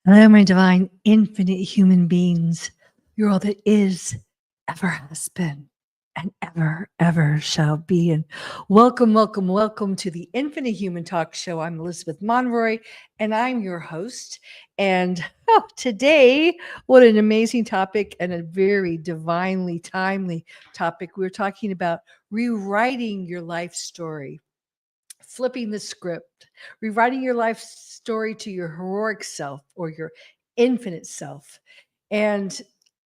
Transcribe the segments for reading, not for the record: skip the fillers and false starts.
Hello, my divine, infinite human beings. You're all that is, ever has been, and ever shall be. And welcome to the Infinite Human Talk Show. I'm Elizabeth Monroy, and I'm your host. And today, what an amazing topic and a very divinely timely topic. We're talking about rewriting your life story, flipping the script, rewriting your life story to your heroic self or your infinite self. And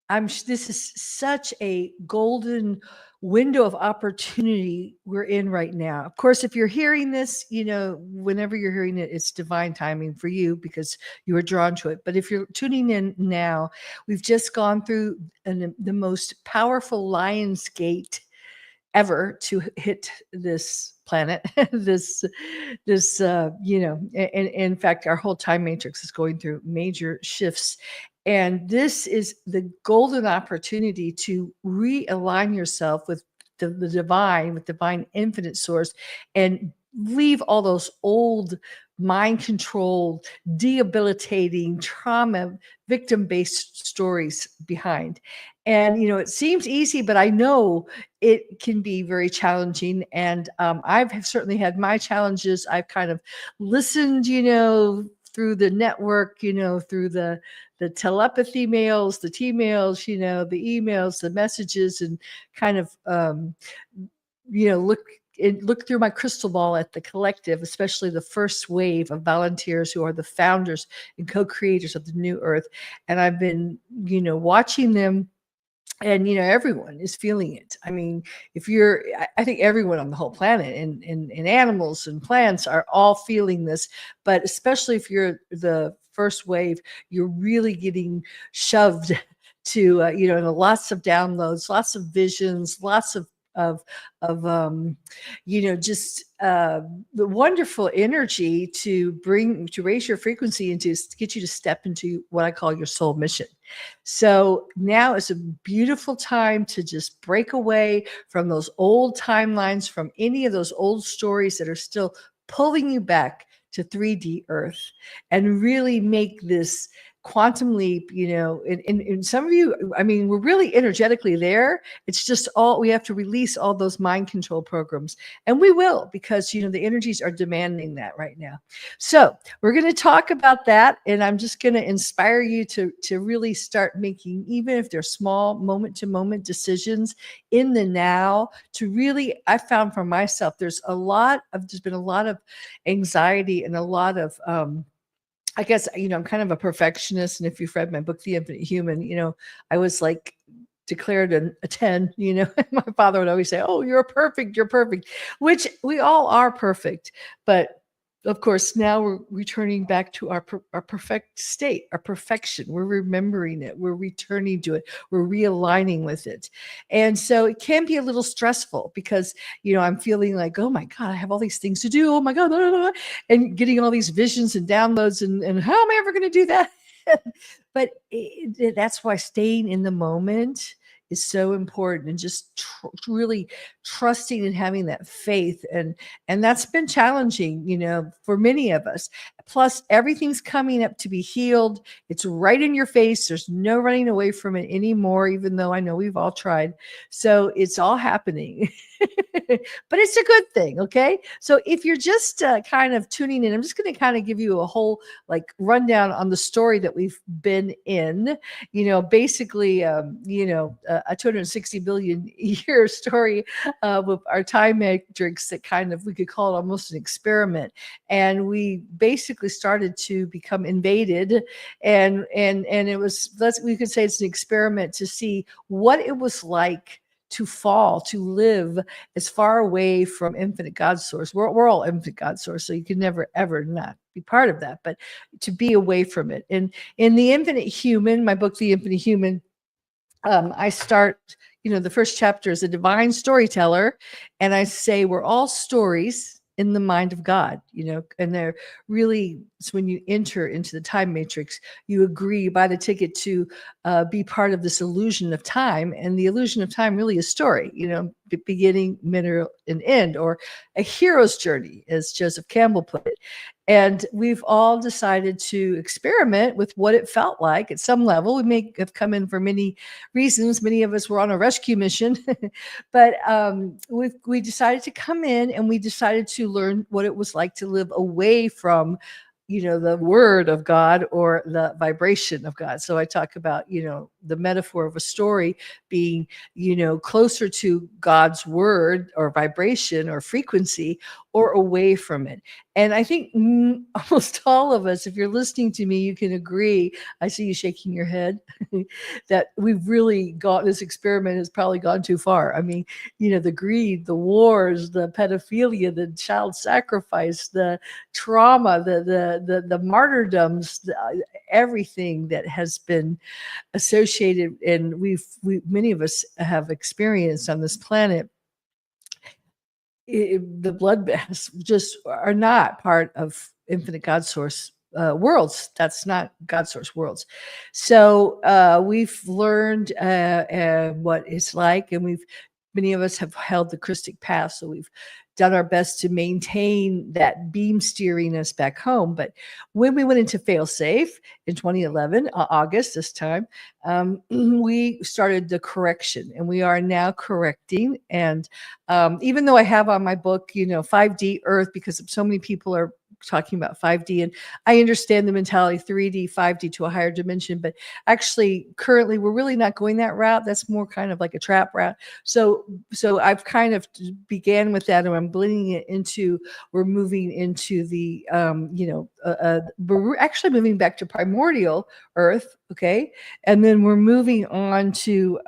this is such a golden window of opportunity we're in right now. Of course, if you're hearing this, whenever you're hearing it, it's divine timing for you because you were drawn to it. But if you're tuning in now, we've just gone through the most powerful Lion's Gate ever to hit this planet. And in fact, our whole time matrix is going through major shifts. And this is the golden opportunity to realign yourself with the divine, with divine infinite source, and leave all those old mind controlled, debilitating, trauma, victim based stories behind. And, it seems easy, but I know it can be very challenging. And I've certainly had my challenges. I've kind of listened, through the network, through the telepathy mails, the T-mails, the emails, the messages, and kind of, look through my crystal ball at the collective, especially the first wave of volunteers who are the founders and co-creators of the new earth. And I've been, watching them. And everyone is feeling it. I mean, I think everyone on the whole planet and animals and plants are all feeling this. But especially if you're the first wave, you're really getting shoved to lots of downloads, lots of visions, lots of just the wonderful energy to raise your frequency and to get you to step into what I call your soul mission. So now is a beautiful time to just break away from those old timelines, from any of those old stories that are still pulling you back to 3D Earth, and really make this quantum leap. And some of you, I mean, we're really energetically there. It's just we have to release all those mind control programs, and we will, because the energies are demanding that right now. So we're going to talk about that, and I'm just going to inspire you to really start making, even if they're small, moment to moment decisions in the now. To really, I found for myself, there's been a lot of anxiety and a lot of I guess, I'm kind of a perfectionist. And if you've read my book, The Infinite Human, I was like declared a 10, my father would always say, "Oh, you're perfect, which we all are perfect. But of course, now we're returning back to our perfect state, our perfection. We're remembering it. We're returning to it. We're realigning with it. And so it can be a little stressful because, I'm feeling like, oh my God, I have all these things to do. Oh my God, blah, blah, blah, and getting all these visions and downloads. And how am I ever going to do that? But that's why staying in the moment is so important, and just really trusting and having that faith. And that's been challenging, for many of us. Plus, everything's coming up to be healed. It's right in your face. There's no running away from it anymore, even though I know we've all tried. So it's all happening. But it's a good thing. Okay. So if you're just kind of tuning in, I'm just going to kind of give you a whole rundown on the story that we've been in. Basically, a 260 billion year story with our time matrix that kind of, we could call it almost an experiment. And we basically started to become invaded, and it was, we could say it's an experiment to see what it was like to live as far away from infinite God source. We're all infinite God source, so you can never, ever not be part of that, but to be away from it. And in The Infinite Human, my book, The Infinite Human, I start, the first chapter is a divine storyteller. And I say, we're all stories in the mind of God, and they're really, it's when you enter into the time matrix, you agree, you buy the ticket to be part of this illusion of time. And the illusion of time really is story, beginning, middle, and end, or a hero's journey, as Joseph Campbell put it. And we've all decided to experiment with what it felt like at some level. We may have come in for many reasons. Many of us were on a rescue mission, but we decided to come in and we decided to learn what it was like to live away from the word of God or the vibration of God. So I talk about, the metaphor of a story being, closer to God's word or vibration or frequency or away from it. And I think almost all of us, if you're listening to me, you can agree. I see you shaking your head that we've really this experiment has probably gone too far. I mean, the greed, the wars, the pedophilia, the child sacrifice, the trauma, the martyrdoms, everything that has been associated, and many of us have experienced on this planet. The bloodbaths just are not part of infinite God source worlds. That's not God source worlds. So we've learned what it's like, and many of us have held the Krystic path. So we've done our best to maintain that beam steering us back home. But when we went into fail safe in 2011, August this time, we started the correction, and we are now correcting. And even though I have on my book, 5D Earth, because so many people are talking about 5D, and I understand the mentality 3D, 5D to a higher dimension, but actually currently we're really not going that route. That's more kind of like a trap route. So I've kind of began with that, and I'm blending it into, we're moving into the, we're actually moving back to primordial Earth. Okay. And then we're moving on to,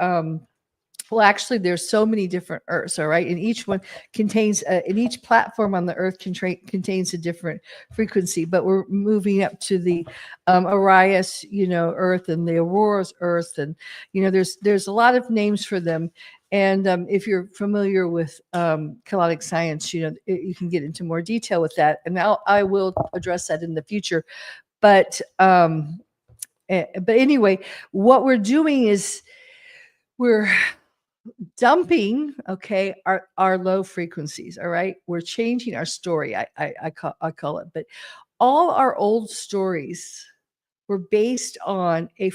well, actually, there's so many different Earths, all right? And each one contains, and each platform on the Earth contains a different frequency. But we're moving up to the Arias, Earth, and the Aurora's Earth, and there's a lot of names for them. And if you're familiar with chaotic science, you can get into more detail with that. And I will address that in the future. But anyway, what we're doing is we're dumping, okay, our low frequencies. All right, we're changing our story. I call it, but all our old stories were based on a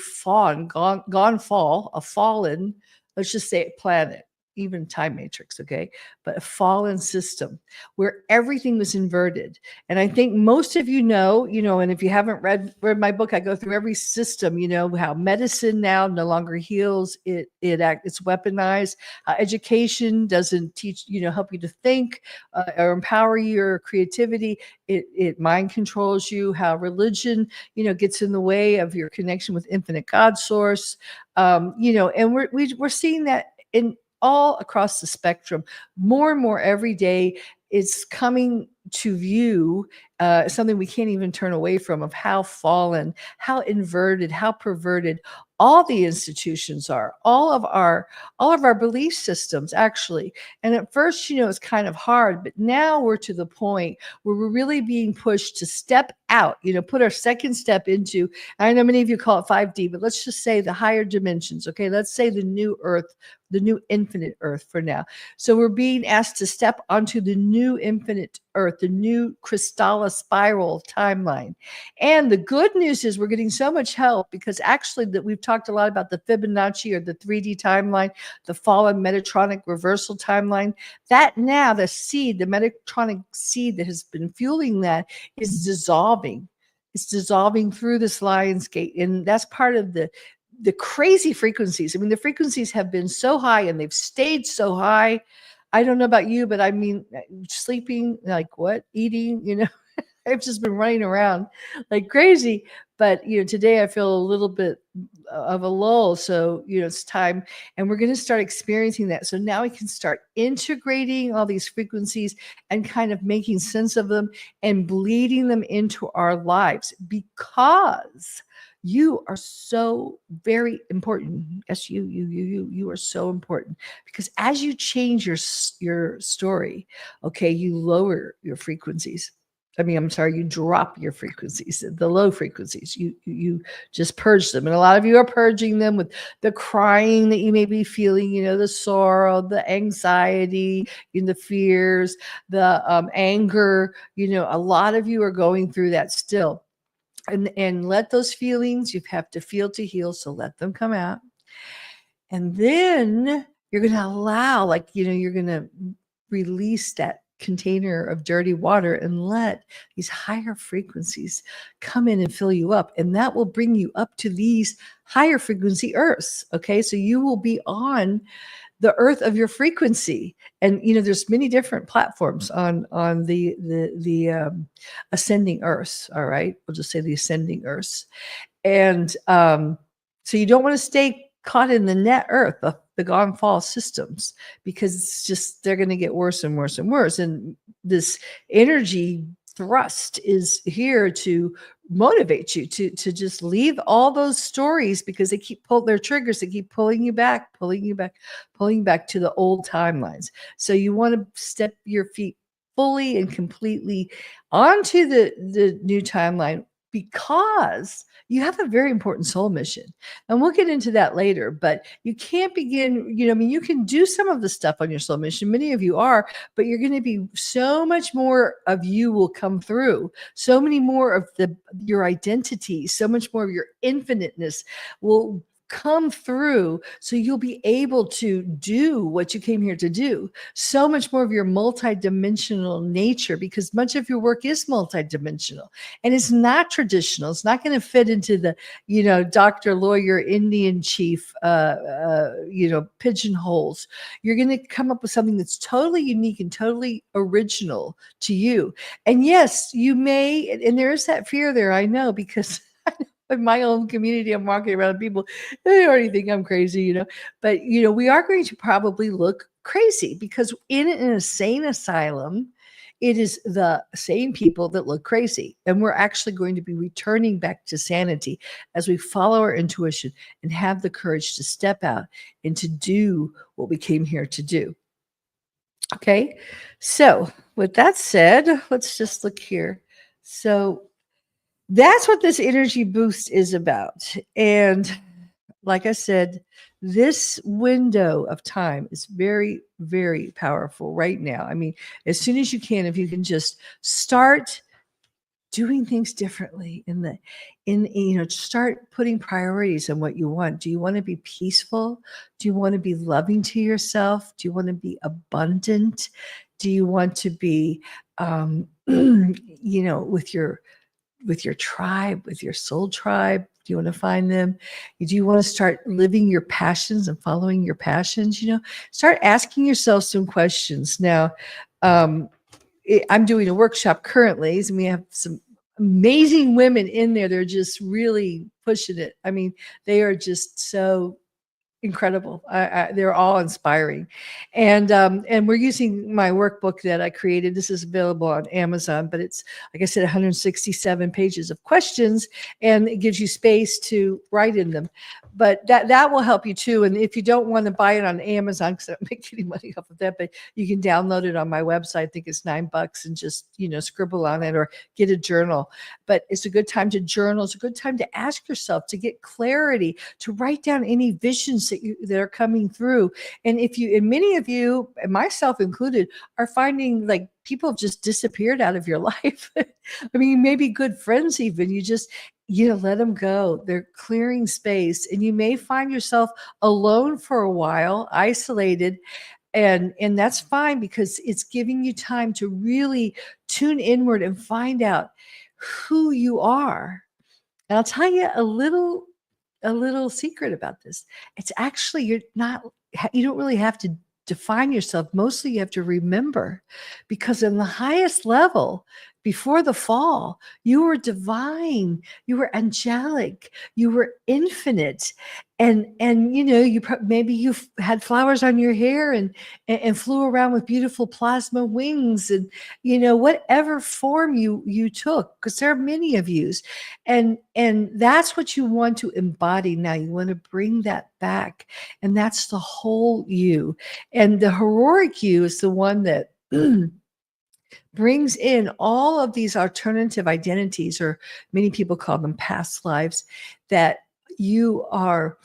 gone fall, a fallen, let's just say planet, even time matrix, okay, but a fallen system where everything was inverted. And I think most of and if you haven't read my book, I go through every system, how medicine now no longer heals, it's weaponized. Education doesn't teach, help you to think or empower your creativity. It mind controls you. How religion, gets in the way of your connection with infinite God source. And we're seeing that in all across the spectrum, more and more every day. It's coming to view, something we can't even turn away from, of how fallen, how inverted, how perverted all the institutions are, all of our belief systems, actually. And at first, it's kind of hard, but now we're to the point where we're really being pushed to step out, put our second step into, I know many of you call it 5D, but let's just say the higher dimensions. Okay. Let's say the new Earth, the new infinite Earth for now. So we're being asked to step onto the new infinite Earth, the new crystalline spiral timeline. And the good news is we're getting so much help, because actually that we've talked a lot about the Fibonacci or the 3D timeline, the fallen Metatronic reversal timeline. That now the Metatronic seed that has been fueling that is dissolving. It's dissolving through this Lion's Gate. And that's part of the crazy frequencies. I mean, the frequencies have been so high and they've stayed so high. I don't know about you, but I mean, sleeping, like what? Eating, I've just been running around like crazy. But, today I feel a little bit of a lull. So, it's time, and we're going to start experiencing that. So now we can start integrating all these frequencies and kind of making sense of them and bleeding them into our lives, because you are so very important. Yes, you are so important, because as you change your story, okay, you lower your frequencies. I'm sorry, you drop your frequencies, the low frequencies. You just purge them. And a lot of you are purging them with the crying that you may be feeling, the sorrow, the anxiety, the fears, the anger. A lot of you are going through that still. And let those feelings, you have to feel to heal, so let them come out. And then you're going to allow, you're going to release that container of dirty water and let these higher frequencies come in and fill you up. And that will bring you up to these higher frequency earths. Okay. So you will be on the earth of your frequency. And, there's many different platforms on the ascending earths. All right. We'll just say the ascending earths. And so you don't want to stay caught in the net earth, the gone fall systems, because it's just, they're going to get worse and worse and worse. And this energy thrust is here to motivate you to just leave all those stories, because they keep their triggers, they keep pulling you back to the old timelines. So you want to step your feet fully and completely onto the new timeline, because you have a very important soul mission. And we'll get into that later, but you can't begin, you can do some of the stuff on your soul mission. Many of you are, but you're going to be, so much more of you will come through. So many more of your identity, so much more of your infiniteness will come through, so you'll be able to do what you came here to do. So much more of your multidimensional nature, because much of your work is multidimensional and it's not traditional. It's not going to fit into the, doctor, lawyer, Indian chief, pigeonholes. You're going to come up with something that's totally unique and totally original to you. And yes, you may, and there is that fear there, I know, because in my own community, I'm walking around, people, they already think I'm crazy, but we are going to probably look crazy, because in an insane asylum, it is the same people that look crazy. And we're actually going to be returning back to sanity as we follow our intuition and have the courage to step out and to do what we came here to do. Okay. So with that said, let's just look here. So that's what this energy boost is about. And like I said, this window of time is very, very powerful right now. As soon as you can, if you can just start doing things differently start putting priorities on what you want. Do you want to be peaceful? Do you want to be loving to yourself? Do you want to be abundant? Do you want to be, with your tribe, with your soul tribe? Do you want to find them? Do you want to start living your passions and following your passions? Start asking yourself some questions. Now, I'm doing a workshop currently, and we have some amazing women in there. They're just really pushing it. They are just so incredible. They're all inspiring. And we're using my workbook that I created. This is available on Amazon, but it's, like I said, 167 pages of questions, and it gives you space to write in them. But that will help you too. And if you don't want to buy it on Amazon, because I don't make any money off of that, but you can download it on my website. I think it's $9, and just, scribble on it or get a journal. But it's a good time to journal. It's a good time to ask yourself, to get clarity, to write down any visions that are coming through. And many of you, and myself included, are finding like people have just disappeared out of your life. Maybe good friends even. You just, let them go. They're clearing space, and you may find yourself alone for a while, isolated. And that's fine, because it's giving you time to really tune inward and find out who you are. And I'll tell you a little secret about this. It's actually, you don't really have to define yourself. Mostly you have to remember, because in the highest level, before the fall, you were divine, you were angelic, you were infinite. And maybe you've had flowers on your hair and flew around with beautiful plasma wings, and whatever form you took, because there are many of yous. And that's what you want to embody now. You want to bring that back. And that's the whole you. And the heroic you is the one that brings in all of these alternative identities, or many people call them past lives, that you are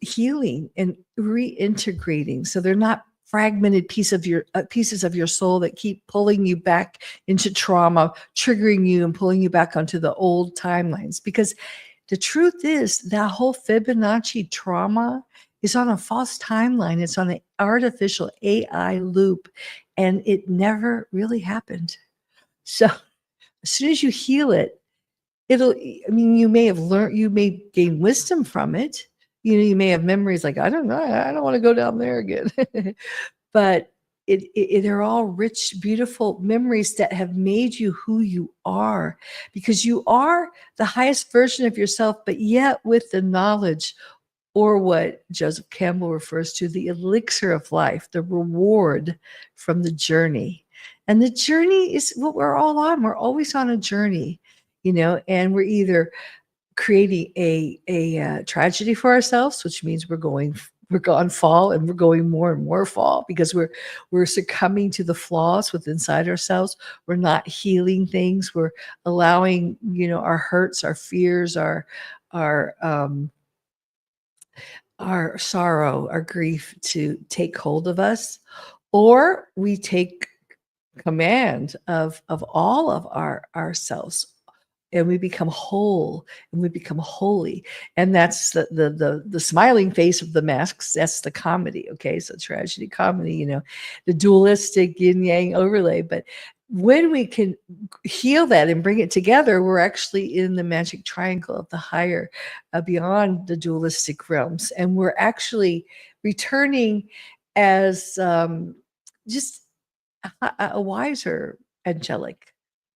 healing and reintegrating. So they're not fragmented pieces of your soul that keep pulling you back into trauma, triggering you and pulling you back onto the old timelines. Because the truth is that whole Fibonacci trauma is on a false timeline. It's on an artificial AI loop, and it never really happened. So as soon as you heal it, you may have learned, you may gain wisdom from it. You may have memories like, I don't know, I don't want to go down there again. But they're all rich, beautiful memories that have made you who you are, because you are the highest version of yourself, but yet with the knowledge, or what Joseph Campbell refers to, the elixir of life, the reward from the journey. And the journey is what we're all on. We're always on a journey, and we're either creating a tragedy for ourselves, which means we're gone fall, and we're going more and more fall, because we're succumbing to the flaws within inside ourselves. We're not healing things. We're allowing, our hurts, our fears, our sorrow, our grief to take hold of us, or we take command of all of ourselves, and we become whole, and we become holy. And that's the smiling face of the masks. That's the comedy. Okay, so tragedy, comedy, the dualistic yin yang overlay. But when we can heal that and bring it together, we're actually in the magic triangle of the higher, beyond the dualistic realms, and we're actually returning as just a wiser, angelic,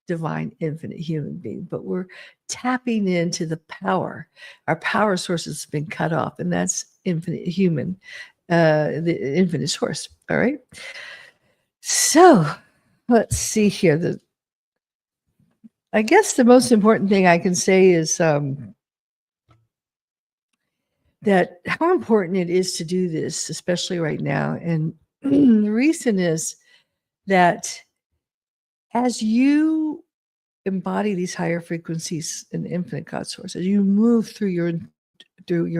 divine, infinite human being. But we're tapping into the power. Our power source has been cut off, and that's infinite human, the infinite source. All right. So let's see here. I guess the most important thing I can say is that how important it is to do this, especially right now. And the reason is that as you embody these higher frequencies in the infinite God source, as you move through your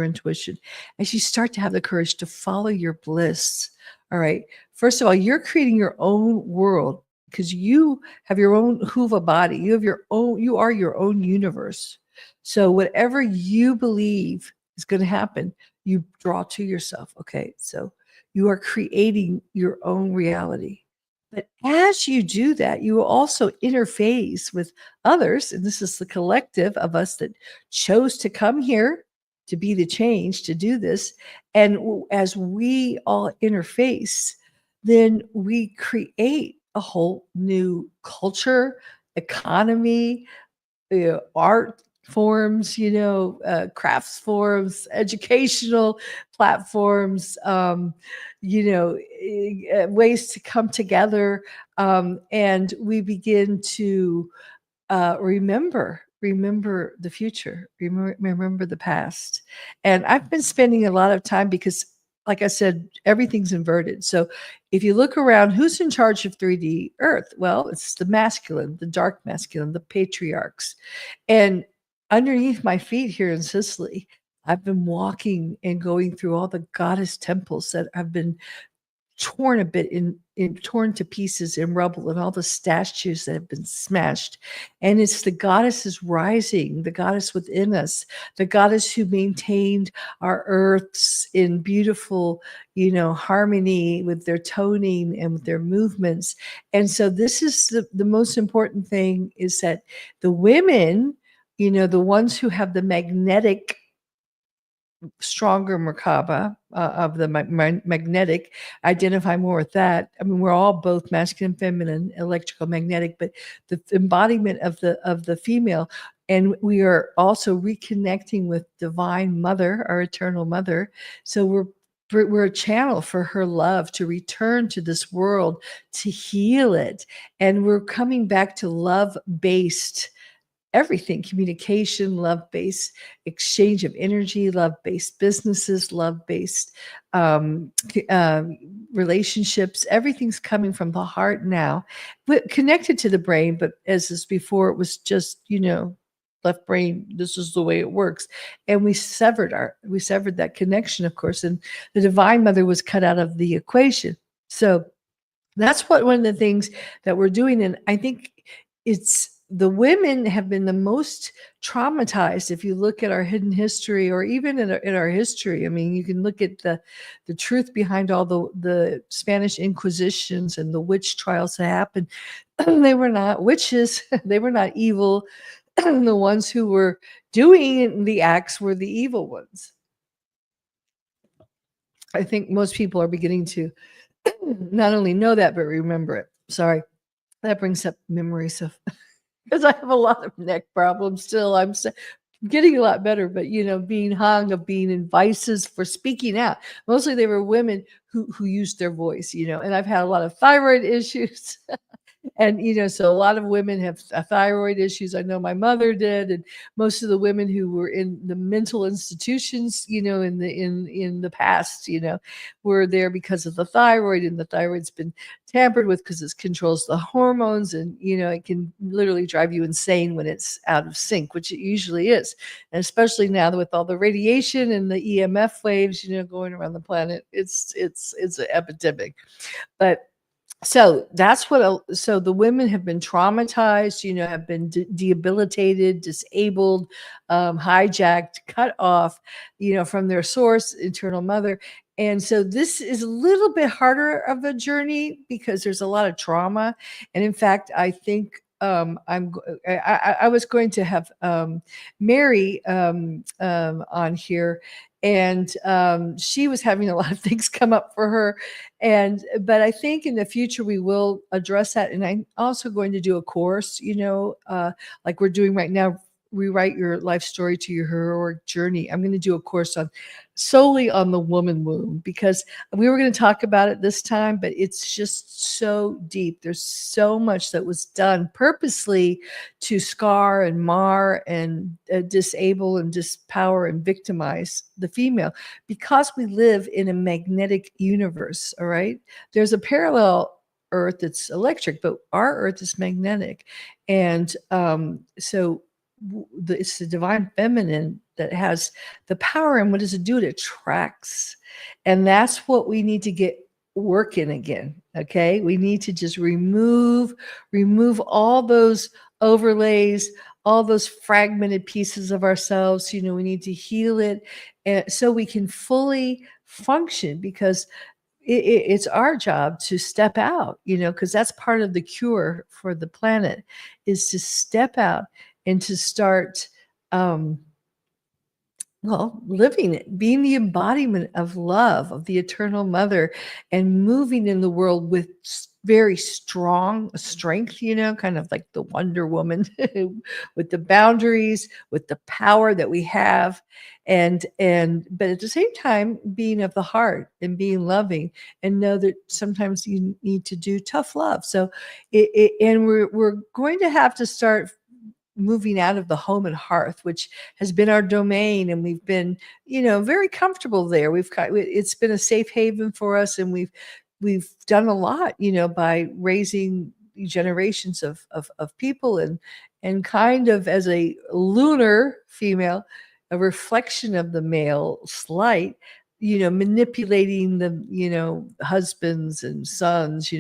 intuition, as you start to have the courage to follow your bliss. All right. First of all, you're creating your own world, because you have your own Huva body. You are your own universe. So whatever you believe is going to happen, you draw to yourself. Okay. So you are creating your own reality. But as you do that, you will also interface with others. And this is the collective of us that chose to come here to be the change, to do this. And as we all interface, then we create a whole new culture, economy, art forms, crafts forms, educational platforms, ways to come together. And we begin to remember the future, remember the past. And I've been spending a lot of time, because like I said, everything's inverted. So if you look around, who's in charge of 3D Earth? Well, it's the masculine, the dark masculine, the patriarchs. And underneath my feet here in Sicily, I've been walking and going through all the goddess temples that have been torn a bit torn to pieces in rubble, and all the statues that have been smashed. And it's the goddesses rising, the goddess within us, the goddess who maintained our earths in beautiful, harmony with their toning and with their movements. And so this is the most important thing, is that the women, the ones who have the magnetic, stronger Merkaba, of the magnetic, identify more with that. I mean, we're all both masculine, feminine, electrical, magnetic, but the embodiment of the female. And we are also reconnecting with divine mother, our eternal mother. So we're a channel for her love to return to this world, to heal it. And we're coming back to love-based everything, communication, love-based exchange of energy, love-based businesses, love-based relationships. Everything's coming from the heart now, but connected to the brain. But as before, it was just, left brain, this is the way it works. And we severed that connection, of course, and the divine mother was cut out of the equation. So that's one of the things that we're doing. And I think it's the women have been the most traumatized. If you look at our hidden history, or even in our history, I mean, you can look at the truth behind all the Spanish Inquisitions and the witch trials that happened. They were not witches. They were not evil. The ones who were doing the acts were the evil ones. I think most people are beginning to not only know that, but remember it. Sorry, that brings up memories of, because I have a lot of neck problems still. I'm getting a lot better, but being hung, of being in vices for speaking out. Mostly they were women who used their voice, and I've had a lot of thyroid issues. And, so a lot of women have thyroid issues. I know my mother did. And most of the women who were in the mental institutions, in the past, were there because of the thyroid, and the thyroid's been tampered with because it controls the hormones. And, it can literally drive you insane when it's out of sync, which it usually is. And especially now with all the radiation and the EMF waves, going around the planet, it's an epidemic. But so that's so the women have been traumatized, have been debilitated, disabled, hijacked, cut off, from their source, internal mother. And so this is a little bit harder of a journey because there's a lot of trauma. And in fact, I think I was going to have Mary on here, and she was having a lot of things come up for her. But I think in the future we will address that. And I'm also going to do a course, like we're doing right now, rewrite your life story to your heroic journey. I'm going to do a course solely on the woman womb, because we were going to talk about it this time, but it's just so deep. There's so much that was done purposely to scar and mar and disable and dispower and victimize the female, because we live in a magnetic universe. All right. There's a parallel Earth that's electric, but our Earth is magnetic. And so it's the divine feminine that has the power. And what does it do? It attracts. And that's what we need to get working again. Okay. We need to just remove all those overlays, all those fragmented pieces of ourselves. We need to heal it, and so we can fully function, because it's our job to step out, because that's part of the cure for the planet, is to step out and to start living it, being the embodiment of love, of the eternal mother, and moving in the world with very strong strength, kind of like the Wonder Woman, with the boundaries, with the power that we have. But at the same time, being of the heart and being loving, and know that sometimes you need to do tough love. So and we're going to have to start moving out of the home and hearth, which has been our domain, and we've been, very comfortable there. It's been a safe haven for us, and we've done a lot, by raising generations of people, and kind of as a lunar female, a reflection of the male slight, manipulating the, husbands and sons,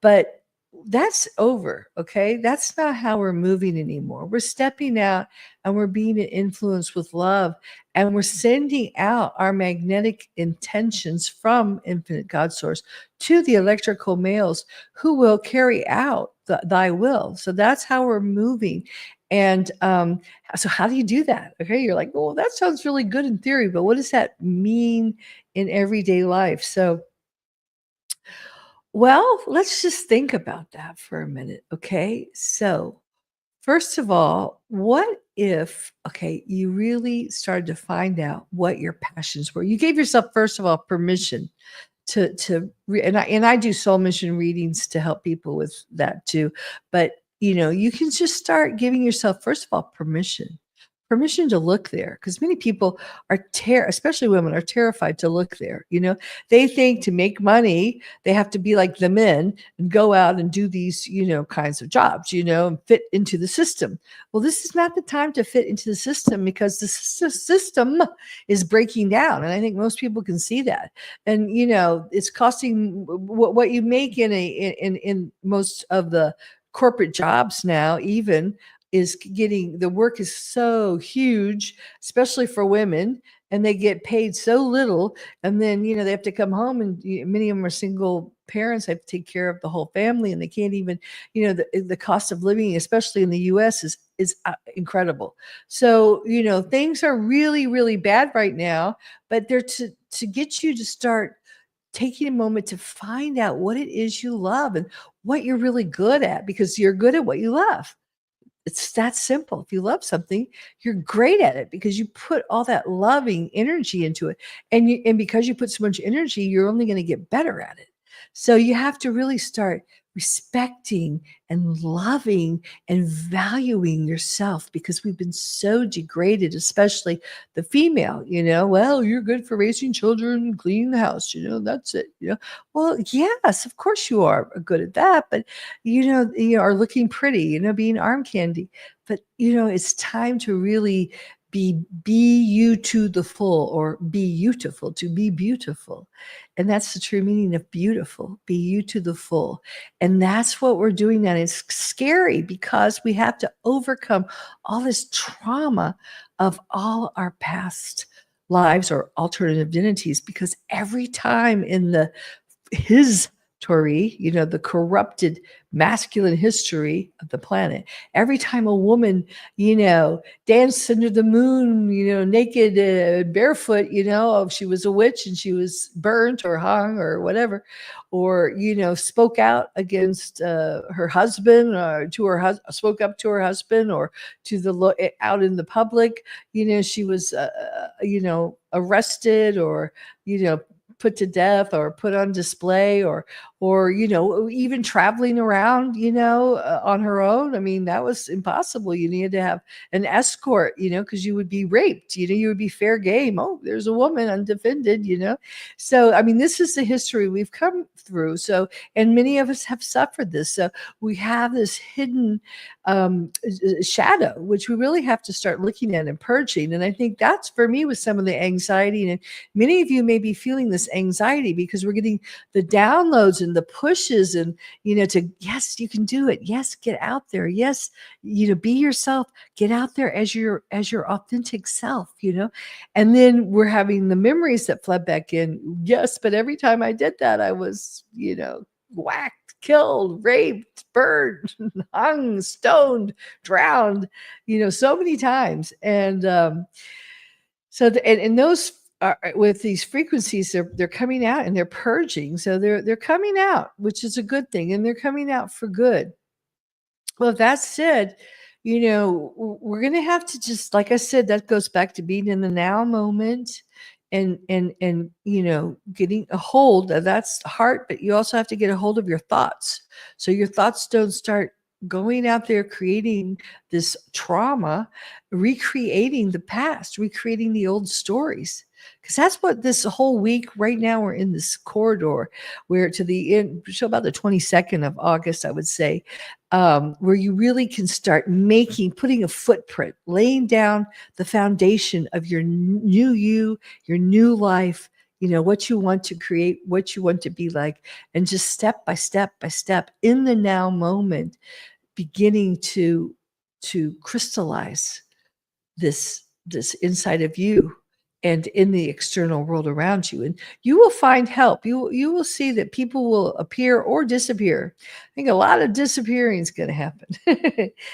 but that's over. Okay. That's not how we're moving anymore. We're stepping out, and we're being influenced with love, and we're sending out our magnetic intentions from infinite God source to the electrical males, who will carry out thy will. So that's how we're moving. And so how do you do that? Okay. You're like, well, that sounds really good in theory, but what does that mean in everyday life? So, well, let's just think about that for a minute, okay? So, first of all, what if, okay, you really started to find out what your passions were? You gave yourself, first of all, permission and I do soul mission readings to help people with that too. But you can just start giving yourself, first of all, permission to look there, because many people especially women, are terrified to look there. They think to make money they have to be like the men and go out and do these kinds of jobs, and fit into the system. Well, this is not the time to fit into the system, because the system is breaking down, and I think most people can see that. And it's costing what you make in most of the corporate jobs now, even, is getting, the work is so huge, especially for women, and they get paid so little. And then they have to come home, and many of them are single parents, have to take care of the whole family, and they can't even, the cost of living, especially in the US, is incredible. So things are really, really bad right now, but they're to get you to start taking a moment to find out what it is you love and what you're really good at, because you're good at what you love. It's that simple. If you love something, you're great at it, because you put all that loving energy into it. And because you put so much energy, you're only going to get better at it. So you have to really start respecting and loving and valuing yourself, because we've been so degraded, especially the female. Well, you're good for raising children, cleaning the house, that's it. Well, yes, of course you are good at that, but you are looking pretty, being arm candy. But it's time to really be you to the full, or be beautiful, to be beautiful. And that's the true meaning of beautiful. Be you to the full. And that's what we're doing now. It's scary, because we have to overcome all this trauma of all our past lives or alternative identities, because every time in his story, the corrupted masculine history of the planet, every time a woman, danced under the moon, naked, barefoot, if she was a witch and she was burnt or hung or whatever, or, spoke out against her husband, or spoke up to her husband, or out in the public, she was, arrested, or, put to death, or put on display, or even traveling around, on her own. I mean, that was impossible. You needed to have an escort, because you would be raped. You would be fair game. Oh, there's a woman undefended. So I mean, this is the history we've come through. So, and many of us have suffered this. So we have this hidden shadow, which we really have to start looking at and purging. And I think that's, for me, was some of the anxiety. And many of you may be feeling this anxiety, because we're getting the downloads and the pushes, and to, yes, you can do it. Yes, get out there. Yes, be yourself. Get out there as your authentic self. And then we're having the memories that flood back in. Yes, but every time I did that, I was whacked, killed, raped, burned, hung, stoned, drowned, so many times. And so and those are, with these frequencies, they're coming out and they're purging. So they're coming out, which is a good thing, and they're coming out for good. Well, that said, we're going to have to, just like I said, that goes back to being in the now moment, and getting a hold of, that's the heart, but you also have to get a hold of your thoughts, so your thoughts don't start going out there creating this trauma, recreating the past, recreating the old stories. Because that's what this whole week right now, we're in this corridor where to the end, so about the 22nd of August, I would say, where you really can start putting a footprint, laying down the foundation of your new you, your new life, what you want to create, what you want to be like, and just step by step by step in the now moment, beginning to crystallize this inside of you and in the external world around you. And you will find help. You will see that people will appear or disappear. I think a lot of disappearing is going to happen.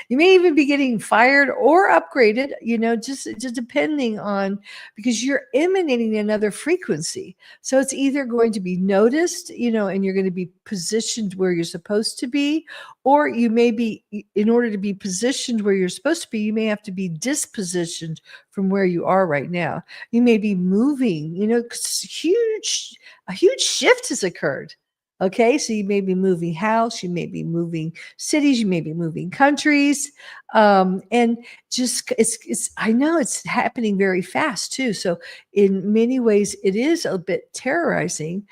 You may even be getting fired or upgraded, just depending on, because you're emanating another frequency. So it's either going to be noticed, and you're going to be positioned where you're supposed to be, or you may be, in order to be positioned where you're supposed to be, you may have to be dispositioned from where you are right now. You may be moving, 'cause a huge shift has occurred. Okay, so you may be moving house, you may be moving cities, you may be moving countries, and just it's. I know it's happening very fast too. So in many ways, it is a bit terrorizing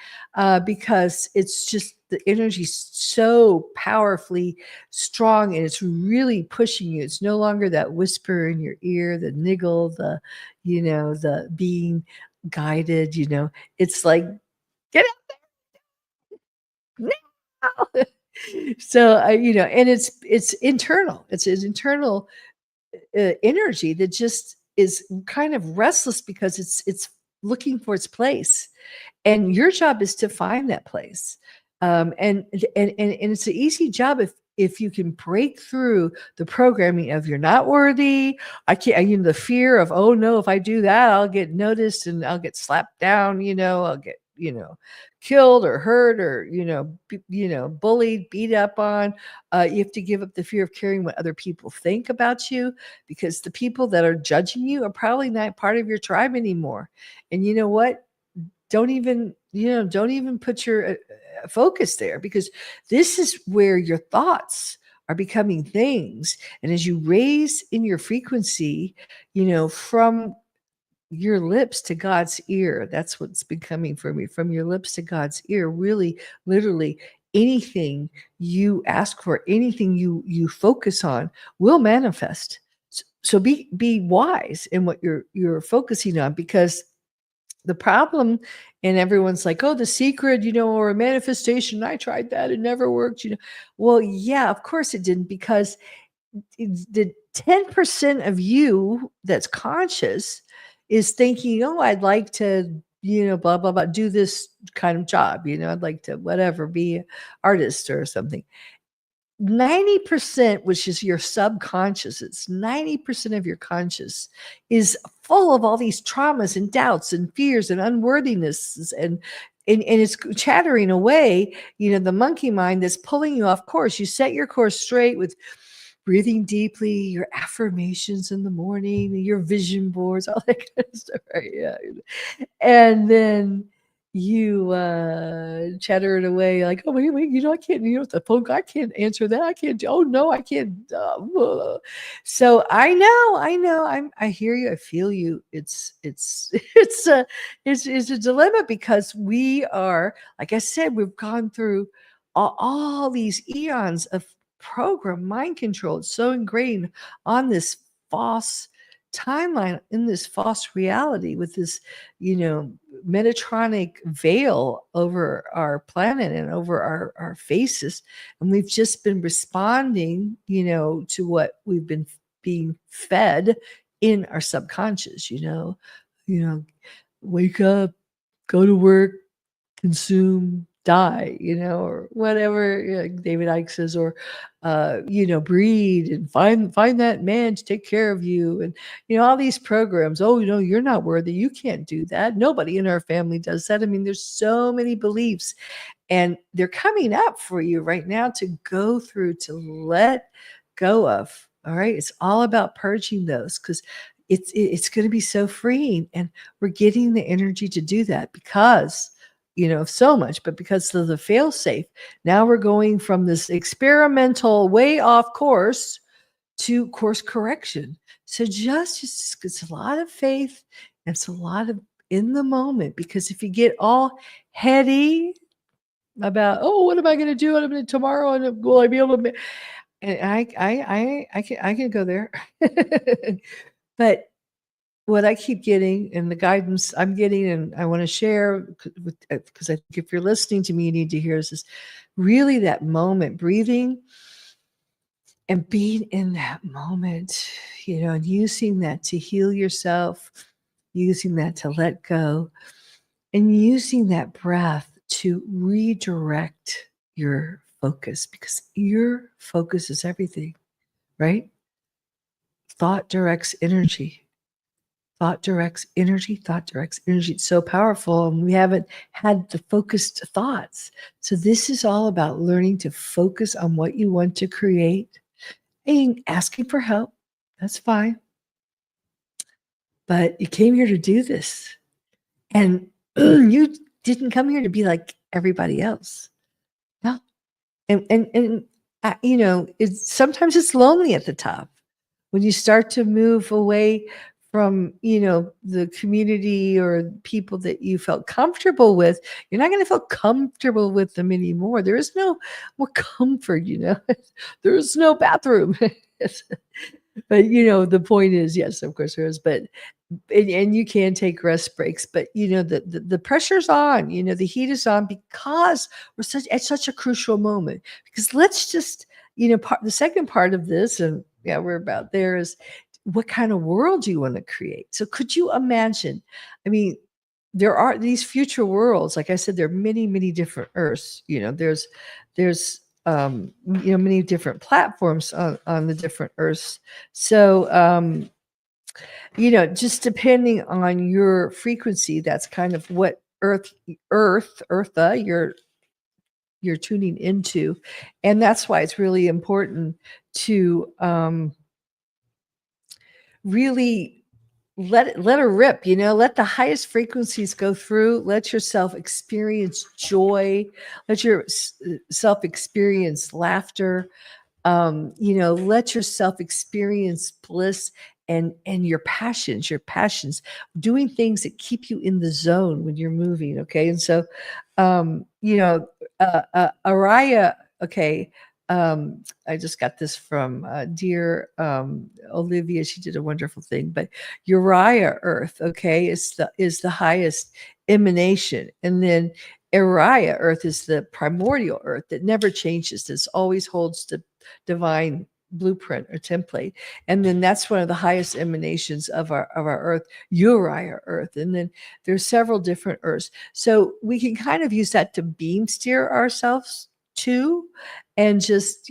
because it's just the energy so powerfully strong, and it's really pushing you. It's no longer that whisper in your ear, the niggle, the being guided. It's like get now. So and it's internal. It's an internal energy that just is kind of restless because it's looking for its place, and your job is to find that place. And it's an easy job if you can break through the programming of you're not worthy. I can't, the fear of, oh no, if I do that, I'll get noticed and I'll get slapped down, I'll get, killed or hurt or, bullied, beat up on. You have to give up the fear of caring what other people think about you, because the people that are judging you are probably not part of your tribe anymore. And you know what? Don't even put your focus there, because this is where your thoughts are becoming things. And as you raise in your frequency, from your lips to God's ear, that's what's been coming for me, from your lips to God's ear, really, literally, anything you ask for, anything you focus on will manifest. So be wise in what you're focusing on, because the problem, and everyone's like, oh, the secret, or a manifestation, I tried that, it never worked. Well, yeah, of course it didn't, because the 10% of you that's conscious is thinking, oh, I'd like to, blah blah blah, do this kind of job, I'd like to whatever, be an artist or something. 90%, which is your subconscious, it's 90% of your conscious, is full of all these traumas and doubts and fears and unworthiness, and it's chattering away, the monkey mind that's pulling you off course. You set your course straight with breathing deeply, your affirmations in the morning, your vision boards, all that kind of stuff, right? Yeah. And then you chatter it away like, oh, wait, I can't, the phone, I can't answer that, I can't, oh no, I can't. So I know, I hear you, I feel you. It's it's a dilemma, because we are, like I said, we've gone through all these eons of program mind control. It's so ingrained on this false timeline, in this false reality, with this Metatronic veil over our planet and over our faces. And we've just been responding, to what we've been being fed in our subconscious, wake up, go to work, consume, die, or whatever, David Icke says, or breed and find that man to take care of you, and all these programs. Oh, you're not worthy, you can't do that, nobody in our family does that. I mean, there's so many beliefs, and they're coming up for you right now to go through, to let go of. All right, it's all about purging those, because it's going to be so freeing, and we're getting the energy to do that because so much, but because of the fail safe. Now we're going from this experimental way off course to course correction. So just it's a lot of faith, and it's a lot of in the moment, because if you get all heady about, oh, what am I going to do tomorrow, and will I be able to, and I can go there. But what I keep getting, and the guidance I'm getting, and I want to share, because I think if you're listening to me, you need to hear this, is really that moment, breathing and being in that moment, and using that to heal yourself, using that to let go, and using that breath to redirect your focus, because your focus is everything, right? Thought directs energy. Thought directs energy. Thought directs energy. It's so powerful, and we haven't had the focused thoughts. So this is all about learning to focus on what you want to create, and asking for help. That's fine. But you came here to do this, and you didn't come here to be like everybody else. And it's sometimes it's lonely at the top when you start to move away from the community or people that you felt comfortable with. You're not going to feel comfortable with them anymore. There is no more comfort. There's no bathroom. But the point is, yes, of course there is, but and you can take rest breaks, but the pressure's on, the heat is on, because we're at such a crucial moment. Because let's just, the second part of this, and yeah, we're about there, is what kind of world do you want to create? So could you imagine? I mean, there are these future worlds. Like I said, there are many, many different Earths. There's many different platforms on the different Earths. So just depending on your frequency, that's kind of what Eartha, you're tuning into. And that's why it's really important to really let her rip, let the highest frequencies go through, let yourself experience joy, let yourself experience laughter, let yourself experience bliss, and your passions, doing things that keep you in the zone when you're moving. Okay. And so Araya, okay, I just got this from dear Olivia. She did a wonderful thing. But Uriah Earth, okay, is the highest emanation, and then Uriah Earth is the primordial Earth that never changes. This always holds the divine blueprint or template. And then that's one of the highest emanations of our Earth, Uriah Earth. And then there's several different Earths. So we can kind of use that to beam steer ourselves to, and just,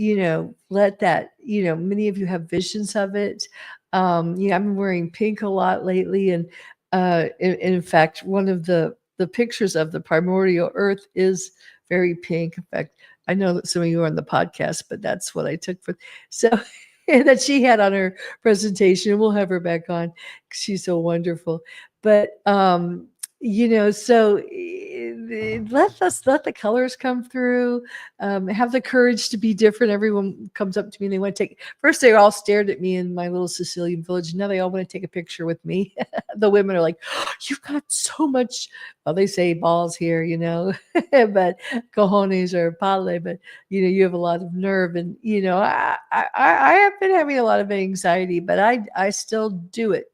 let that, many of you have visions of it. I've been wearing pink a lot lately. And in fact, one of the pictures of the primordial Earth is very pink. In fact, I know that some of you are on the podcast, but that's what I took for. So that she had on her presentation. We'll have her back on. She's so wonderful. But so let the colors come through. Have the courage to be different. Everyone comes up to me and they want to take. First, they all stared at me in my little Sicilian village. Now they all want to take a picture with me. The women are like, oh, "You've got so much." Well, they say balls here, but cojones or palle. But you have a lot of nerve, and I have been having a lot of anxiety, but I still do it.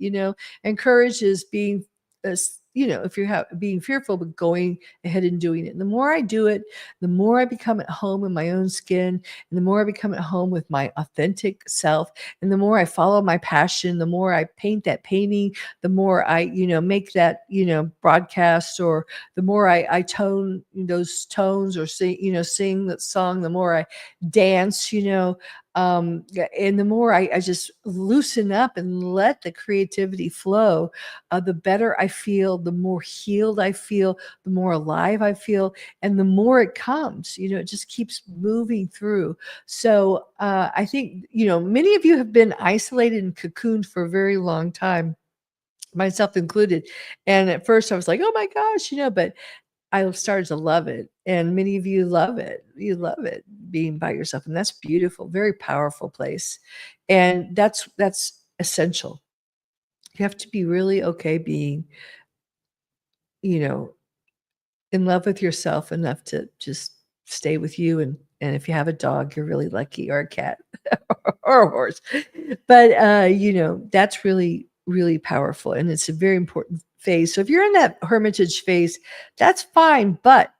And courage is being if you're being fearful, but going ahead and doing it. And the more I do it, the more I become at home in my own skin, and the more I become at home with my authentic self, and the more I follow my passion, the more I paint that painting, the more I, make that, broadcast, or the more I tone those tones, or sing that song, the more I dance, and the more I just loosen up and let the creativity flow, the better I feel, the more healed I feel, the more alive I feel, and the more it comes. It just keeps moving through. So I think, many of you have been isolated and cocooned for a very long time, myself included. And at first I was like, oh my gosh, but I started to love it. And many of you love it. You love it, being by yourself. And that's beautiful, very powerful place. And that's essential. You have to be really okay being, in love with yourself enough to just stay with you. And if you have a dog, you're really lucky, or a cat or a horse. But that's really, really powerful. And it's a very important phase. So if you're in that hermitage phase, that's fine. But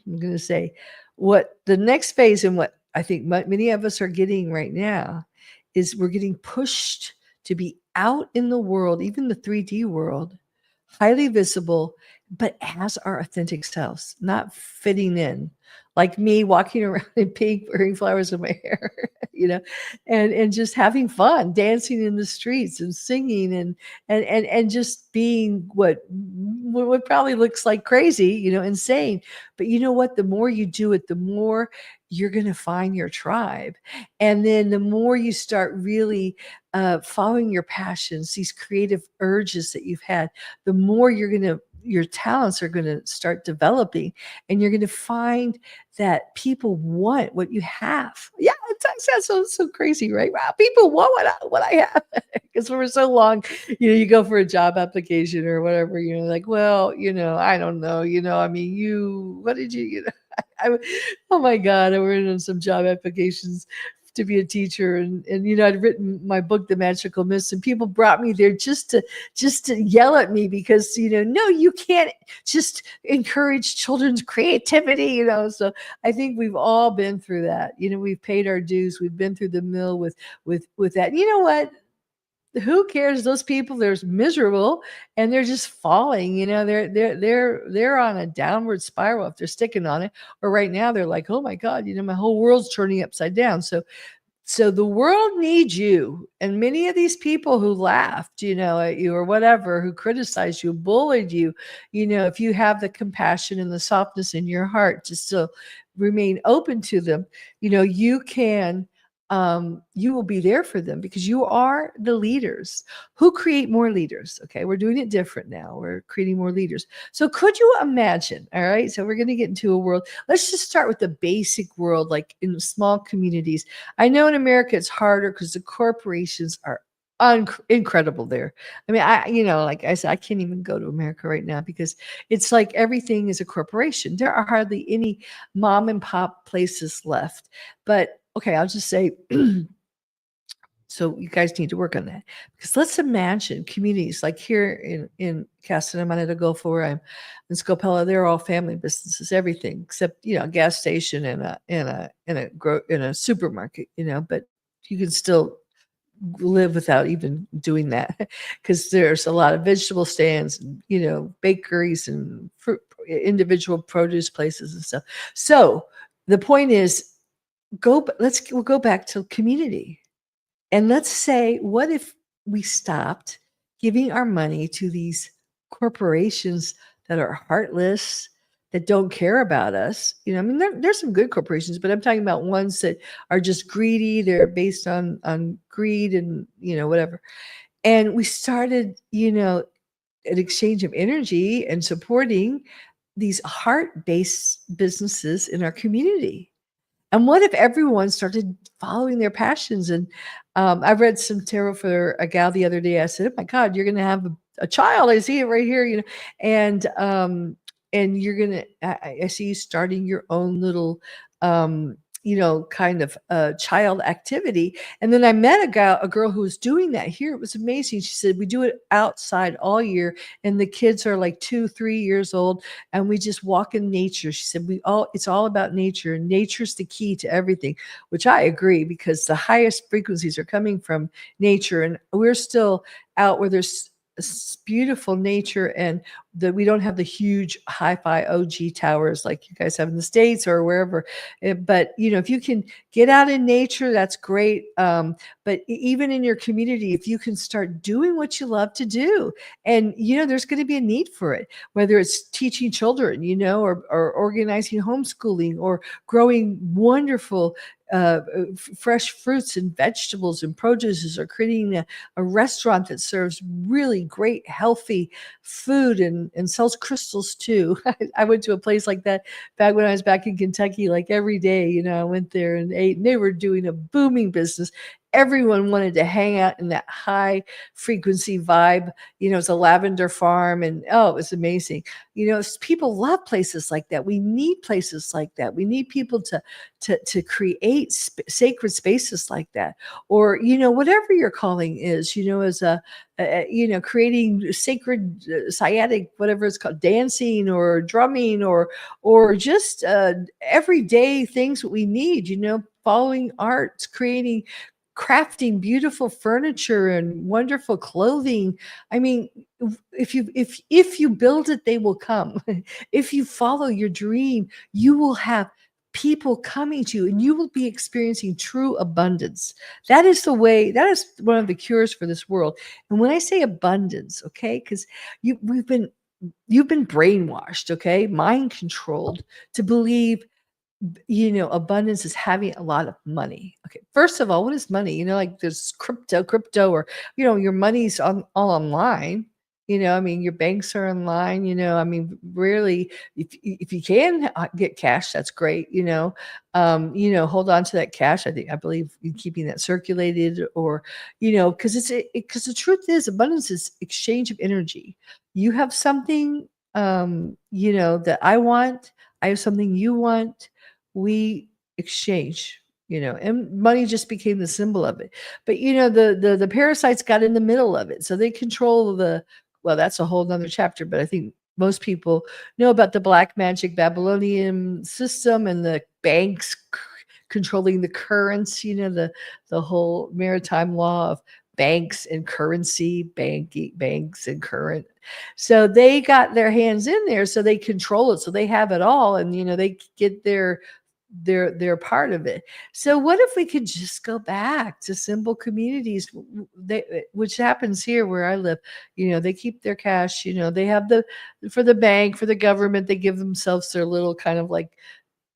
I'm going to say what the next phase, and what I think many of us are getting right now, is we're getting pushed to be out in the world, even the 3D world, highly visible, but as our authentic selves, not fitting in. Like me walking around in pink, wearing flowers in my hair, and just having fun, dancing in the streets and singing, and just being what probably looks like crazy, insane. But you know what? The more you do it, the more you're going to find your tribe. And then the more you start really following your passions, these creative urges that you've had, the more you're going to your talents are going to start developing, and you're going to find that people want what you have. Yeah, it sounds so crazy, right? Wow, people want what I have. Because for so long, you go for a job application or whatever, like, well, I don't know, I mean, what did you. I, oh my God, I went on some job applications to be a teacher, and I'd written my book, The Magical Mist, and people brought me there just to yell at me because no, you can't just encourage children's creativity. So I think we've all been through that. We've paid our dues. We've been through the mill with that. You know what? Who cares? Those people, they're miserable and they're just falling. They're on a downward spiral if they're sticking on it. Or right now they're like, oh my God, my whole world's turning upside down. So the world needs you. And many of these people who laughed, at you or whatever, who criticized you, bullied you, if you have the compassion and the softness in your heart to still remain open to them, you can, you will be there for them because you are the leaders who create more leaders. Okay. We're doing it different now. We're creating more leaders. So could you imagine? All right. So we're going to get into a world. Let's just start with the basic world, like in small communities. I know in America it's harder because the corporations are incredible there. I mean, like I said, I can't even go to America right now because it's like everything is a corporation. There are hardly any mom and pop places left. But okay, I'll just say, so you guys need to work on that because let's imagine communities like here in Castellamare de Golfo, where I'm in Scopella. They're all family businesses, everything except a gas station and a supermarket. But you can still live without even doing that because there's a lot of vegetable stands, bakeries and fruit, individual produce places and stuff. So the point is, we'll go back to community. And let's say, what if we stopped giving our money to these corporations that are heartless, that don't care about us? I mean, there's some good corporations, but I'm talking about ones that are just greedy. They're based on greed and whatever. And we started, an exchange of energy and supporting these heart-based businesses in our community. And what if everyone started following their passions? And I read some tarot for a gal the other day. I said, "Oh my God, you're going to have a child. I see it right here, and you're going to. I see you starting your own little, kind of child activity." And then I met a girl who was doing that here. It was amazing. She said, "We do it outside all year, and the kids are like 2, 3 years old, and we just walk in nature." She said, it's all about nature, and nature's the key to everything," which I agree, because the highest frequencies are coming from nature, and we're still out where there's beautiful nature, and that we don't have the huge hi-fi OG towers like you guys have in the States or wherever. But if you can get out in nature, that's great. But even in your community, if you can start doing what you love to do, and there's going to be a need for it, whether it's teaching children, or organizing homeschooling, or growing wonderful fresh fruits and vegetables and produces, or creating a restaurant that serves really great healthy food and sells crystals too. I went to a place like that back when I was back in Kentucky, like every day, I went there and ate, and they were doing a booming business. Everyone wanted to hang out in that high frequency vibe. It's a lavender farm, and it was amazing. People love places like that. We need places like that. We need people to create sacred spaces like that, or whatever your calling is. As creating sacred sciatic, whatever it's called, dancing or drumming, or just everyday things that we need. Following arts, creating, crafting beautiful furniture and wonderful clothing. I mean, if you build it, they will come. If you follow your dream, you will have people coming to you, and you will be experiencing true abundance. That is the way. That is one of the cures for this world. And when I say abundance, okay, because you've been brainwashed, okay, mind controlled to believe abundance is having a lot of money. Okay, first of all, what is money? Like there's crypto, or your money's all online. I mean, your banks are online, I mean, really, if you can get cash, that's great, hold on to that cash. I believe in keeping that circulated, or, because because the truth is, abundance is exchange of energy. You have something, that I want, I have something you want, we exchange, and money just became the symbol of it. But the parasites got in the middle of it, so they control the, well, that's a whole nother chapter, but I think most people know about the black magic Babylonian system and the banks controlling the currency, the whole maritime law of banks and currency, banks and current. So they got their hands in there, so they control it, so they have it all, and they get their part of it. So what if we could just go back to simple communities, which happens here where I live? They keep their cash, they have for the bank, for the government, they give themselves their little kind of like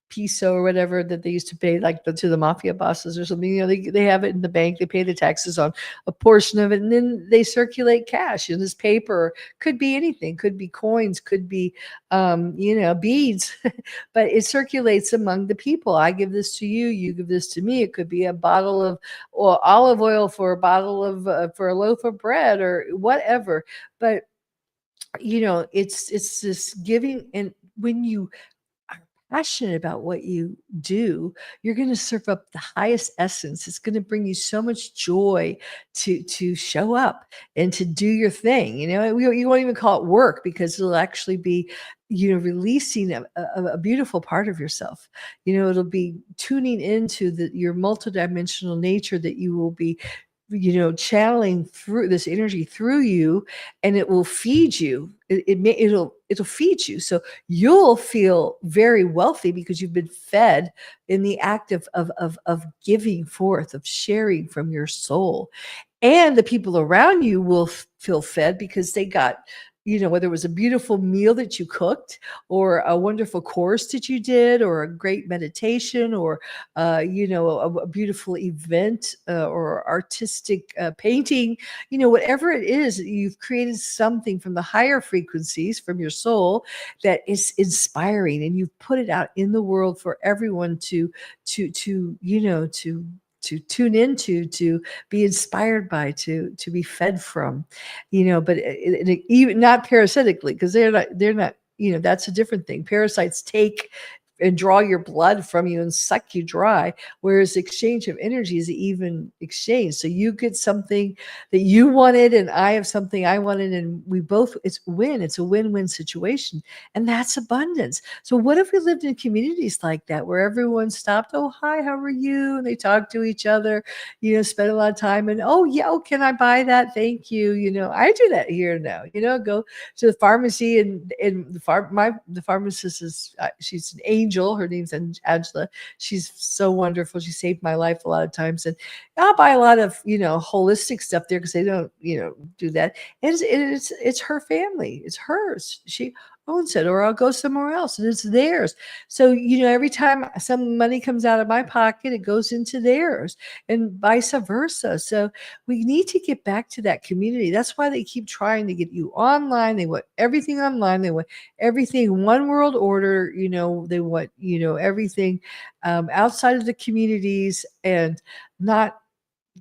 piso or whatever that they used to pay, like to the mafia bosses or something. They have it in the bank, they pay the taxes on a portion of it, and then they circulate cash in this paper. Could be anything, could be coins, could be beads, but it circulates among the people. I give this to you, you give this to me. It could be a bottle of olive oil for a bottle of for a loaf of bread or whatever. But it's this giving, and when you are passionate about what you do, you're going to serve up the highest essence. It's going to bring you so much joy to show up and to do your thing. You won't even call it work, because it'll actually be, releasing a beautiful part of yourself. It'll be tuning into your multidimensional nature that you will be, channeling through this energy through you, and it will feed you. It'll feed you, so you'll feel very wealthy because you've been fed in the act of giving forth, of sharing from your soul. And the people around you will feel fed because they got, whether it was a beautiful meal that you cooked, or a wonderful course that you did, or a great meditation, or a beautiful event, or artistic painting, whatever it is, you've created something from the higher frequencies, from your soul, that is inspiring, and you've put it out in the world for everyone to tune into, to be inspired by, to be fed from, but even not parasitically, because they're not, that's a different thing. Parasites take and draw your blood from you and suck you dry, whereas exchange of energy is an even exchange. So you get something that you wanted, and I have something I wanted, and we both, it's a win-win situation, and that's abundance. So what if we lived in communities like that, where everyone stopped, oh, hi, how are you, and they talk to each other, spend a lot of time, and oh yeah, oh, can I buy that, thank you. I do that here now. Go to the pharmacy, and the pharmacist is, she's an angel. Her name's Angela. She's so wonderful. She saved my life a lot of times. And I'll buy a lot of, holistic stuff there, because they don't, do that. And it's her family. It's hers. She owns it. Or I'll go somewhere else and it's theirs. So, every time some money comes out of my pocket, it goes into theirs, and vice versa. So we need to get back to that community. That's why they keep trying to get you online. They want everything online. They want everything one world order. They want, everything outside of the communities, and not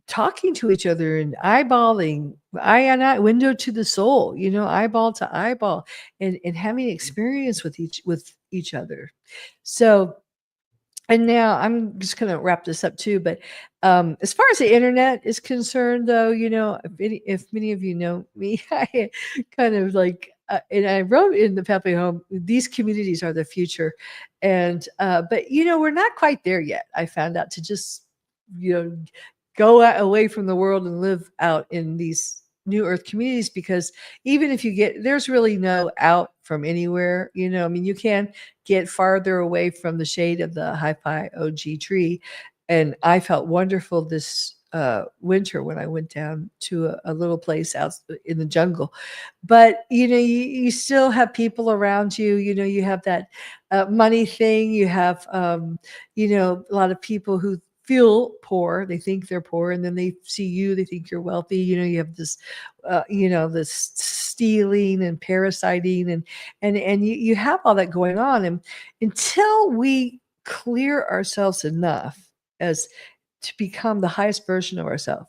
talking to each other and eyeballing, eye on eye, window to the soul, eyeball to eyeball, and having experience with each other. So, and now I'm just going to wrap this up too. But as far as the internet is concerned, though, if many of you know me, I kind of like, and I wrote in the Pathway Home, these communities are the future. And, but, we're not quite there yet. I found out to just, go away from the world and live out in these new earth communities, because even if you there's really no out from anywhere. I mean, you can get farther away from the shade of the hi-fi OG tree. And I felt wonderful this winter when I went down to a little place out in the jungle. But you still have people around you. You have that money thing. You have a lot of people who feel poor. They think they're poor, and then they see you, they think you're wealthy. You have this, this stealing and parasiting, and you have all that going on. And until we clear ourselves enough as to become the highest version of ourselves,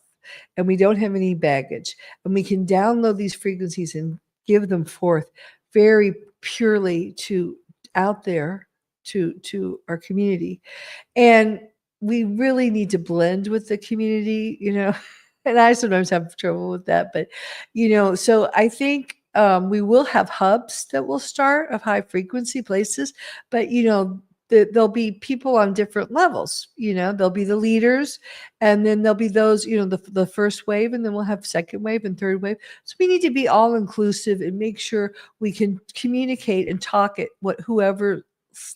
and we don't have any baggage, and we can download these frequencies and give them forth very purely to out there to our community. And we really need to blend with the community, and I sometimes have trouble with that. But, so I think we will have hubs that will start of high frequency places, but, there'll be people on different levels. There'll be the leaders, and then there'll be those, the first wave, and then we'll have second wave and third wave. So we need to be all inclusive and make sure we can communicate and talk at whoever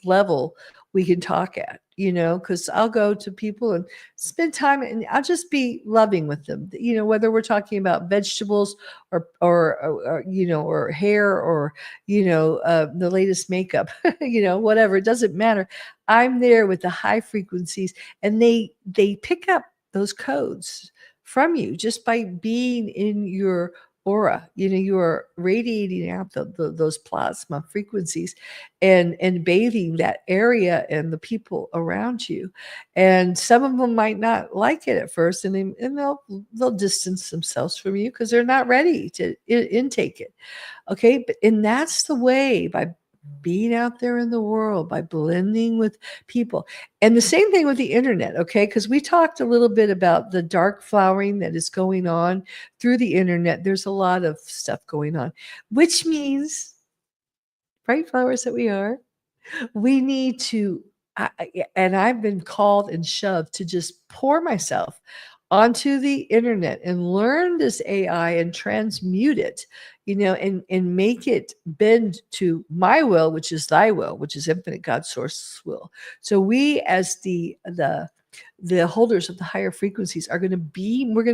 level we can talk at, because I'll go to people and spend time, and I'll just be loving with them, whether we're talking about vegetables or hair, or, the latest makeup, whatever, it doesn't matter. I'm there with the high frequencies, and they pick up those codes from you just by being in your aura. You are radiating out those plasma frequencies, and bathing that area and the people around you. And some of them might not like it at first, and they'll distance themselves from you because they're not ready to intake it. Okay, and that's the way, by being out there in the world, by blending with people. And the same thing with the internet, okay? Because we talked a little bit about the dark flowering that is going on through the internet. There's a lot of stuff going on, which means, bright flowers that we are, we need to, and I've been called and shoved to just pour myself onto the internet and learn this AI and transmute it, and make it bend to my will, which is thy will, which is infinite God source will. So we, as the holders of the higher frequencies, we're going to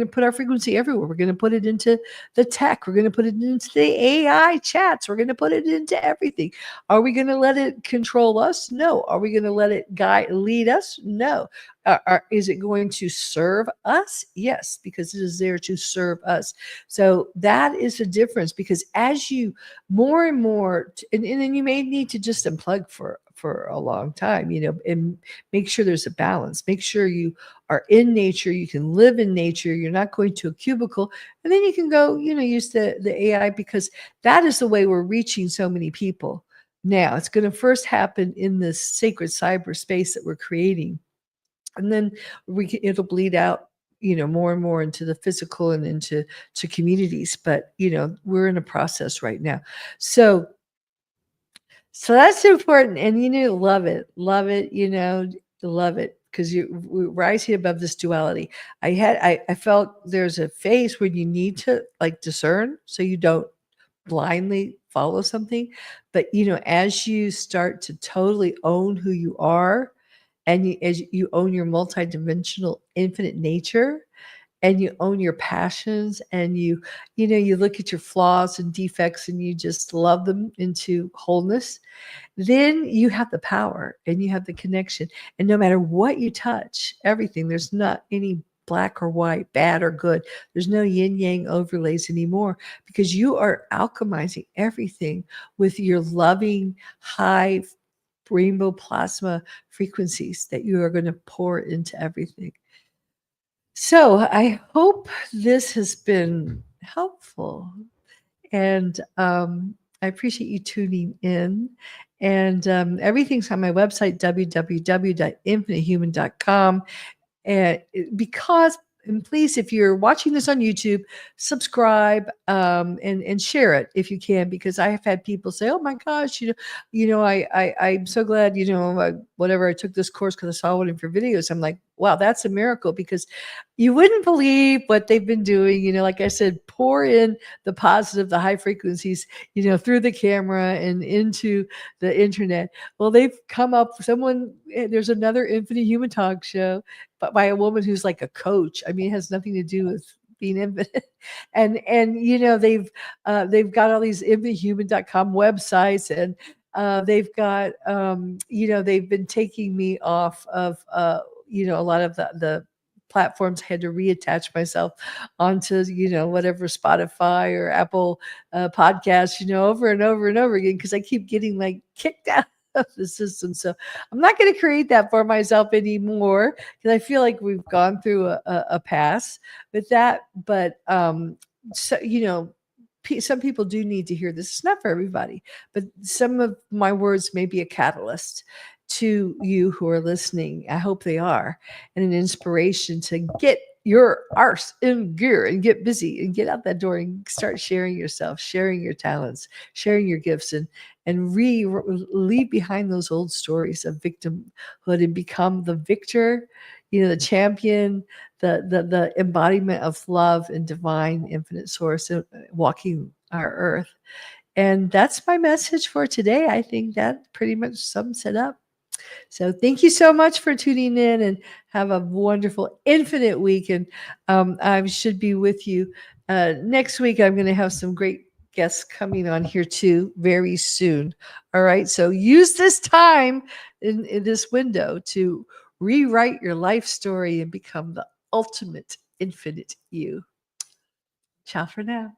put our frequency everywhere. We're going to put it into the tech. We're going to put it into the AI chats. We're going to put it into everything. Are we going to let it control us? No. Are we going to let it lead us? No. Is it going to serve us? Yes, because it is there to serve us. So that is a difference, because as you more and more, and then you may need to just unplug for a long time, and make sure there's a balance. Make sure you are in nature. You can live in nature. You're not going to a cubicle, and then you can go, use the AI, because that is the way we're reaching so many people. Now it's going to first happen in this sacred cyberspace that we're creating, and then it'll bleed out, more and more into the physical and into communities. But we're in a process right now. So that's important, and love it, love it, because we're rising above this duality. I felt there's a phase when you need to discern, so you don't blindly follow something. But as you start to totally own who you are, and as you own your multidimensional infinite nature, and you own your passions, and you look at your flaws and defects, and you just love them into wholeness, then you have the power and you have the connection. And no matter what you touch, everything, there's not any black or white, bad or good. There's no yin yang overlays anymore, because you are alchemizing everything with your loving high rainbow plasma frequencies that you are going to pour into everything. So I hope this has been helpful, and I appreciate you tuning in. And everything's on my website, www.infinitehuman.com. And please, if you're watching this on YouTube, subscribe, and share it if you can, because I have had people say, "Oh my gosh, I'm so glad, whatever, I took this course because I saw one of your videos." I'm like, wow, that's a miracle, because you wouldn't believe what they've been doing. Like I said, pour in the positive, the high frequencies, through the camera and into the internet. Well, they've come up, there's another Infinite Human talk show, but by a woman who's like a coach. I mean, it has nothing to do with being infinite. And they've got all these infinitehuman.com websites, and they've got they've been taking me off of a lot of the platforms, I had to reattach myself onto, whatever Spotify or Apple podcasts, over and over and over again, because I keep getting like kicked out of the system. So I'm not going to create that for myself anymore, because I feel like we've gone through a pass with that. But so some people do need to hear this. It's not for everybody, but some of my words may be a catalyst to you who are listening. I hope they are, and an inspiration to get your arse in gear and get busy and get out that door and start sharing yourself, sharing your talents, sharing your gifts, and leave behind those old stories of victimhood and become the victor, the champion, the embodiment of love and divine infinite source, walking our earth. And that's my message for today. I think that pretty much sums it up. So thank you so much for tuning in, and have a wonderful infinite week. And I should be with you next week. I'm going to have some great guests coming on here too very soon. All right. So use this time in this window to rewrite your life story and become the ultimate infinite you. Ciao for now.